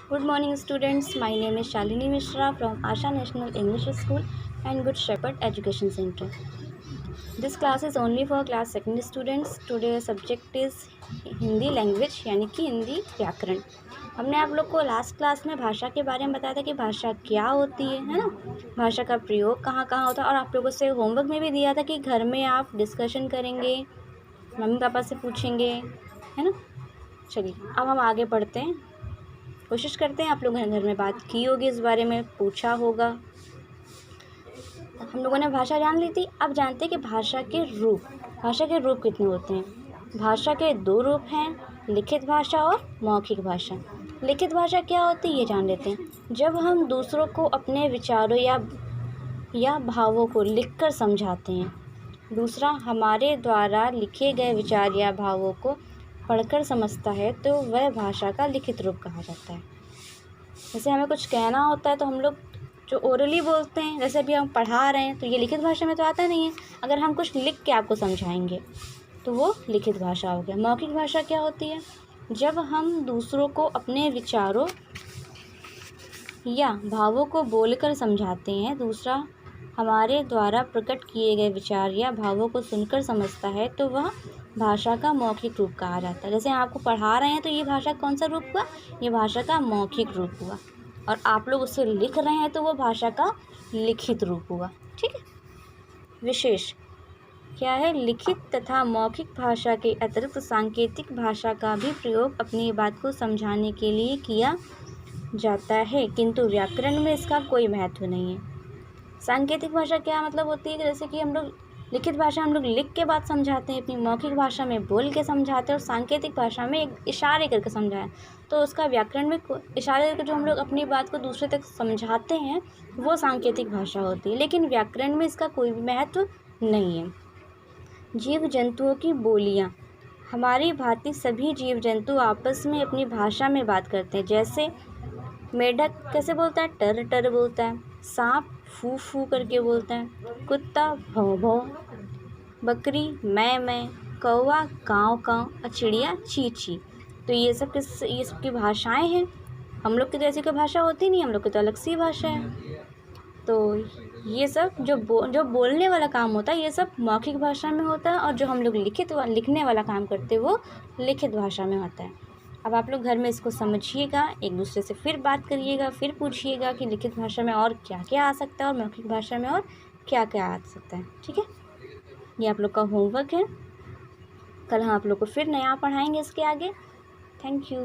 Good morning, students. My name is Shalini Mishra from Asha National English School and Good Shepherd Education Center. This class is only for class 2nd students. Today's subject is Hindi language यानी कि हिंदी व्याकरण। हमने आप लोग को last class में भाषा के बारे में बताया था कि भाषा क्या होती है ना, भाषा का प्रयोग कहाँ कहाँ होता है, और आप लोगों से होमवर्क में भी दिया था कि घर में आप डिस्कशन करेंगे, मम्मी पापा से पूछेंगे, है ना। चलिए अब हम आगे बढ़ते हैं, कोशिश करते हैं। आप लोगों ने घर में बात की होगी, इस बारे में पूछा होगा। हम लोगों ने भाषा जान ली थी। अब जानते हैं कि भाषा के रूप कितने होते हैं। भाषा के 2 रूप हैं, लिखित भाषा और मौखिक भाषा। लिखित भाषा क्या होती है ये जान लेते हैं। जब हम दूसरों को अपने विचारों या भावों को लिखकर समझाते हैं, दूसरा हमारे द्वारा लिखे गए विचार या भावों को पढ़कर समझता है, तो वह भाषा का लिखित रूप कहा जाता है। जैसे हमें कुछ कहना होता है तो हम लोग जो ओरली बोलते हैं, जैसे अभी हम पढ़ा रहे हैं, तो ये लिखित भाषा में तो आता नहीं है। अगर हम कुछ लिख के आपको समझाएंगे तो वो लिखित भाषा हो गया। मौखिक भाषा क्या होती है? जब हम दूसरों को अपने विचारों या भावों को बोलकर समझाते हैं, दूसरा हमारे द्वारा प्रकट किए गए विचार या भावों को सुनकर समझता है, तो वह भाषा का मौखिक रूप कहा जाता है। जैसे आपको पढ़ा रहे हैं तो ये भाषा कौन सा रूप हुआ? ये भाषा का मौखिक रूप हुआ। और आप लोग उसे लिख रहे हैं तो वो भाषा का लिखित रूप हुआ। ठीक है। विशेष क्या है? लिखित तथा मौखिक भाषा के अतिरिक्त सांकेतिक भाषा का भी प्रयोग अपनी बात को समझाने के लिए किया जाता है, किंतु व्याकरण में इसका कोई महत्व नहीं है। सांकेतिक भाषा क्या मतलब होती है कि जैसे कि हम लोग लिखित भाषा हम लोग लिख के बात समझाते हैं, अपनी मौखिक भाषा में बोल के समझाते हैं, और सांकेतिक भाषा में एक इशारे करके समझाएं, तो उसका व्याकरण में इशारे करके जो हम लोग अपनी बात को दूसरे तक समझाते हैं वो सांकेतिक भाषा होती है। लेकिन व्याकरण में इसका कोई भी महत्व नहीं है। जीव जंतुओं की बोलियाँ। हमारी भांति सभी जीव जंतु आपस में अपनी भाषा में बात करते हैं। जैसे मेढक कैसे बोलता है? टर टर बोलता है। सांप फू फू करके बोलता है। कुत्ता भौं भौं, बकरी मैं, कौवा काँव काँव और चिड़िया ची ची। तो ये सब की भाषाएं हैं। हम लोग की तो ऐसी कोई भाषा होती नहीं, हम लोग की तो अलग सी भाषा है। तो ये सब जो बोलने वाला काम होता है ये सब मौखिक भाषा में होता है, और जो हम लोग लिखने वाला काम करते हैं वो लिखित भाषा में होता है। अब आप लोग घर में इसको समझिएगा, एक दूसरे से फिर बात करिएगा, फिर पूछिएगा कि लिखित भाषा में और क्या क्या आ सकता है और मौखिक भाषा में और क्या क्या आ सकता है। ठीक है, ये आप लोग का होमवर्क है। कल हम आप लोग को फिर नया पढ़ाएंगे इसके आगे। Thank you.